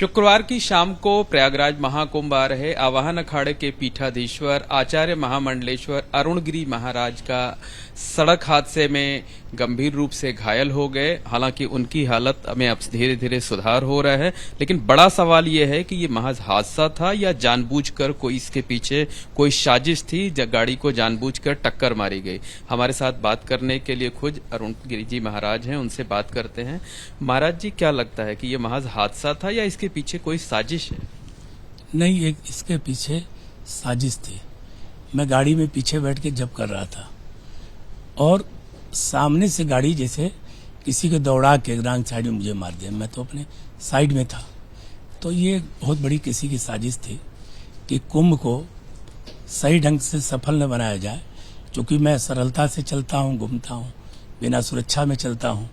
शुक्रवार की शाम को प्रयागराज महाकुंभ आ रहे आवाहन अखाड़े के पीठाधीश्वर आचार्य महामंडलेश्वर अरुणगिरी महाराज का सड़क हादसे में गंभीर रूप से घायल हो गए। हालांकि उनकी हालत में अब धीरे धीरे सुधार हो रहा है, लेकिन बड़ा सवाल यह है कि ये महज हादसा था या जानबूझकर कोई इसके पीछे कोई साजिश थी, गाड़ी को जानबूझकर टक्कर मारी गई। हमारे साथ बात करने के लिए खुद अरुणगिरी जी महाराज हैं, उनसे बात करते हैं। महाराज जी, क्या लगता है कि ये महज हादसा था या इसके पीछे कोई साजिश है? नहीं, एक इसके पीछे साजिश थी। मैं गाड़ी में पीछे बैठ के जब कर रहा था और सामने से गाड़ी जैसे किसी को दौड़ा के रॉन्ग साइड में मुझे मार दिया। मैं तो अपने साइड में था। तो ये बहुत बड़ी किसी की साजिश थी कि कुंभ को सही ढंग से सफल न बनाया जाए। क्योंकि मैं सरलता से चलता हूँ, घूमता हूँ, बिना सुरक्षा में चलता हूँ,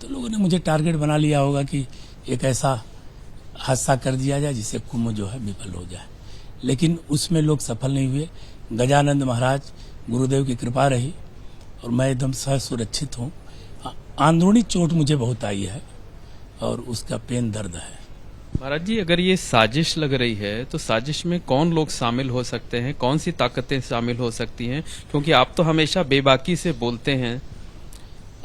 तो लोगों ने मुझे टारगेट बना लिया होगा कि एक ऐसा हादसा कर दिया जाए जिससे कुंभ जो है विफल हो जाए। लेकिन उसमें लोग सफल नहीं हुए। गजानंद महाराज गुरुदेव की कृपा रही और मैं एकदम सुरक्षित हूँ। अंदरूनी चोट मुझे बहुत आई है और उसका पेन दर्द है। महाराज जी, अगर ये साजिश लग रही है तो साजिश में कौन लोग शामिल हो सकते हैं, कौन सी ताकतें शामिल हो सकती हैं? क्योंकि आप तो हमेशा बेबाकी से बोलते हैं।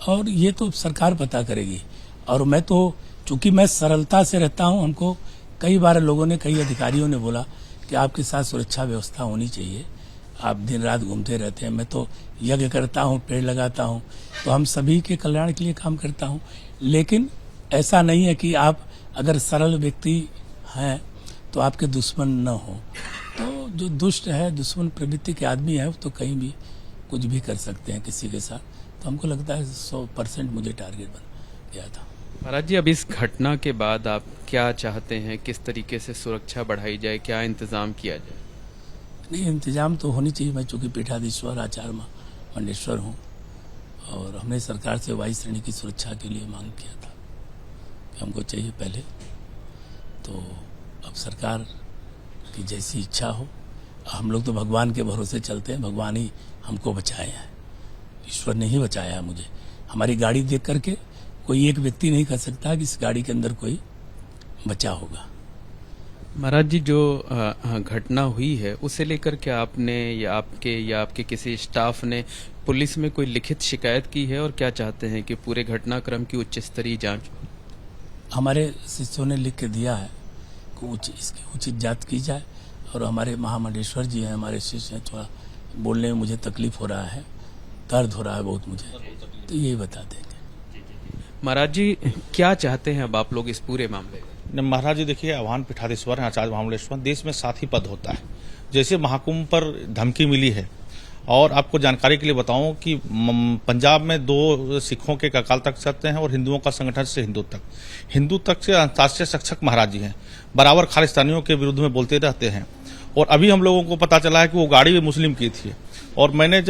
और ये तो सरकार पता करेगी। और मैं तो चूंकि मैं सरलता से रहता हूं, हमको कई बार लोगों ने, कई अधिकारियों ने बोला कि आपके साथ सुरक्षा व्यवस्था होनी चाहिए, आप दिन रात घूमते रहते हैं। मैं तो यज्ञ करता हूं, पेड़ लगाता हूं, तो हम सभी के कल्याण के लिए काम करता हूं। लेकिन ऐसा नहीं है कि आप अगर सरल व्यक्ति हैं तो आपके दुश्मन न हो। तो जो दुष्ट है, दुश्मन प्रवृत्ति के आदमी है, तो कहीं भी कुछ भी कर सकते हैं किसी के साथ। तो हमको लगता है 100% मुझे टारगेट बन गया था। महाराज जी, अब इस घटना के बाद आप क्या चाहते हैं? किस तरीके से सुरक्षा बढ़ाई जाए, क्या इंतजाम किया जाए? नहीं, इंतजाम तो होनी चाहिए। मैं चूंकि पीठाधीश्वर आचार्य मंडलेश्वर हूँ और हमने सरकार से वायु श्रेणी की सुरक्षा के लिए मांग किया था कि हमको चाहिए पहले। तो अब सरकार की जैसी इच्छा हो। हम लोग तो भगवान के भरोसे चलते हैं, भगवान ही हमको बचाए हैं, ईश्वर ने ही बचाया है मुझे। हमारी गाड़ी देख करके कोई एक व्यक्ति नहीं कह सकता कि इस गाड़ी के अंदर कोई बचा होगा। महाराज जी, जो घटना हुई है उसे लेकर के आपने या आपके किसी स्टाफ ने पुलिस में कोई लिखित शिकायत की है और क्या चाहते हैं कि पूरे घटनाक्रम की उच्च स्तरीय जांच हो? हमारे शिष्यों ने लिख के दिया है कि इसकी उचित जांच की जाए। और हमारे महामंडलेश्वर जी हैं, हमारे शिष्य हैं, थोड़ा बोलने में मुझे तकलीफ हो रहा है, दर्द हो रहा है बहुत मुझे, तो यही बता देंगे। महाराज जी, क्या चाहते हैं अब आप लोग इस पूरे मामले में? महाराज जी, देखिए, आवाहन पीठाधीश्वर हैं आचार्य महामंडलेश्वर। देश में साथी पद होता है। जैसे महाकुंभ पर धमकी मिली है, और आपको जानकारी के लिए बताऊं कि पंजाब में 2 सिखों के अकाल तख्त सत्य हैं और हिंदुओं का संगठन से हिंदू तक से अंतर्राष्ट्रीय शिक्षक महाराज जी हैं, बराबर खालिस्तानियों के विरुद्ध में बोलते रहते हैं। और अभी हम लोगों को पता चला है कि वो गाड़ी भी मुस्लिम की थी। और मैंने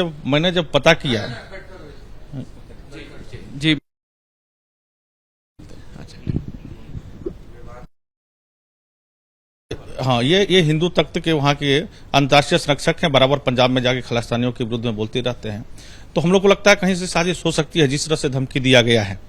जब पता किया जी, हाँ, ये हिंदू तख्त के वहाँ के अंतर्राष्ट्रीय संरक्षक हैं, बराबर पंजाब में जाके खालिस्तानियों के विरुद्ध में बोलते रहते हैं। तो हम लोग को लगता है कहीं से साजिश हो सकती है। जिस तरह से धमकी दिया गया है,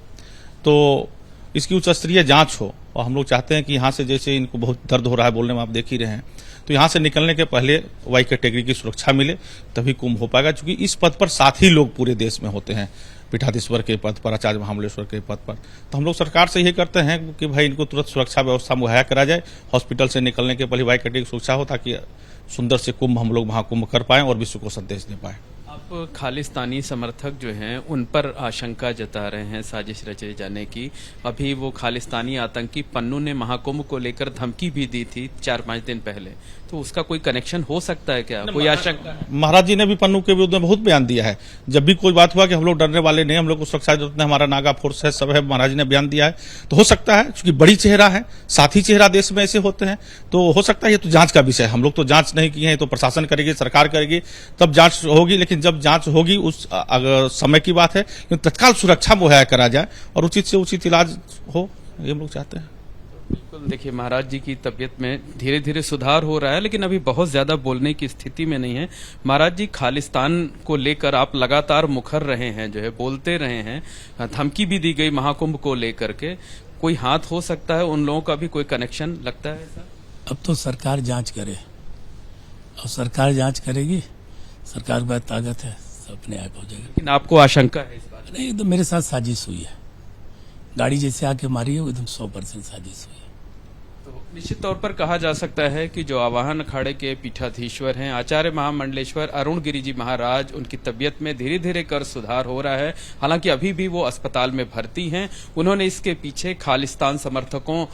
तो इसकी उच्च स्तरीय जांच हो। और हम लोग चाहते हैं कि यहाँ से, जैसे इनको बहुत दर्द हो रहा है बोलने में, आप देख ही रहे हैं, तो यहाँ से निकलने के पहले वाई कैटेगरी की सुरक्षा मिले, तभी कुंभ हो पाएगा। क्योंकि इस पद पर साथी लोग पूरे देश में होते हैं, पीठाधीश्वर के पद पर, आचार्य महामंडलेश्वर के पद पर। तो हम लोग सरकार से यही करते हैं कि भाई इनको तुरंत सुरक्षा व्यवस्था मुहैया करा जाए। हॉस्पिटल से निकलने के पहले वाई कैटेगरी की सुरक्षा हो, ताकि सुंदर से कुंभ हम लोग महाकुंभ कर पाएं और विश्व को संदेश दे पाएं। आप खालिस्तानी समर्थक जो हैं उन पर आशंका जता रहे हैं साजिश रचे जाने की। अभी वो खालिस्तानी आतंकी पन्नू ने महाकुंभ को लेकर धमकी भी दी थी 4-5 दिन पहले, तो उसका कोई कनेक्शन हो सकता है क्या? कोई आशंका? महाराज जी ने भी पन्नू के विरुद्ध में बहुत बयान दिया है। जब भी कोई बात हुआ कि हम लोग डरने वाले नहीं, हम लोग को सुरक्षा जरूरत है, हमारा नागा फोर्स है, सब है, महाराज जी ने बयान दिया है। तो हो सकता है, क्योंकि बड़ी चेहरा है, साथी चेहरा देश में ऐसे होते हैं, तो हो सकता है। ये तो जांच का विषय है। हम लोग तो जांच नहीं किए हैं, तो प्रशासन करेगी, सरकार करेगी, तब जांच होगी। लेकिन जब जांच होगी उस समय की बात है, तत्काल सुरक्षा मुहैया करा जाए और उचित से उचित इलाज हो, ये हम लोग चाहते हैं। बिल्कुल, देखिए, महाराज जी की तबीयत में धीरे धीरे सुधार हो रहा है, लेकिन अभी बहुत ज्यादा बोलने की स्थिति में नहीं है। महाराज जी, खालिस्तान को लेकर आप लगातार मुखर रहे हैं, जो है बोलते रहे हैं, धमकी भी दी गई महाकुंभ को लेकर के। कोई हाथ हो सकता है, उन लोगों का भी कोई कनेक्शन लगता है ऐसा? अब तो सरकार जांच करे, और सरकार जांच करेगी, सरकार के पास ताकत है, सब अपने आप हो जाएगा। लेकिन आपको आशंका है इस बात? नहीं, तो मेरे साथ साजिश हुई है, गाड़ी जैसे आके मारी है वो एकदम 100% साजिश हुई है। तो निश्चित तौर पर कहा जा सकता है कि जो आवाहन अखाड़े के पीठाधीश्वर हैं आचार्य महामंडलेश्वर अरुण गिरी जी महाराज, उनकी तबीयत में धीरे धीरे कर सुधार हो रहा है। हालांकि अभी भी वो अस्पताल में भर्ती हैं। उन्होंने इसके पीछे खालिस्तान समर्थकों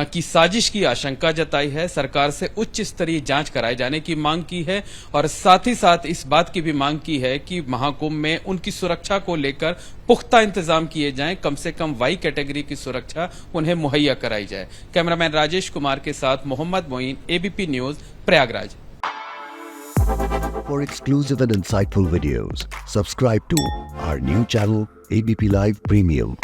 की साजिश की आशंका जताई है, सरकार से उच्च स्तरीय जांच कराए जाने की मांग की है और साथ ही साथ इस बात की भी मांग की है कि महाकुंभ में उनकी सुरक्षा को लेकर पुख्ता इंतजाम किए जाएं, कम से कम वाई कैटेगरी की सुरक्षा उन्हें मुहैया कराई जाए। कैमरामैन राजेश कुमार के साथ Mohammad Moin, ABP News, Prayagraj. For exclusive and insightful videos, subscribe to our new channel ABP Live Premium.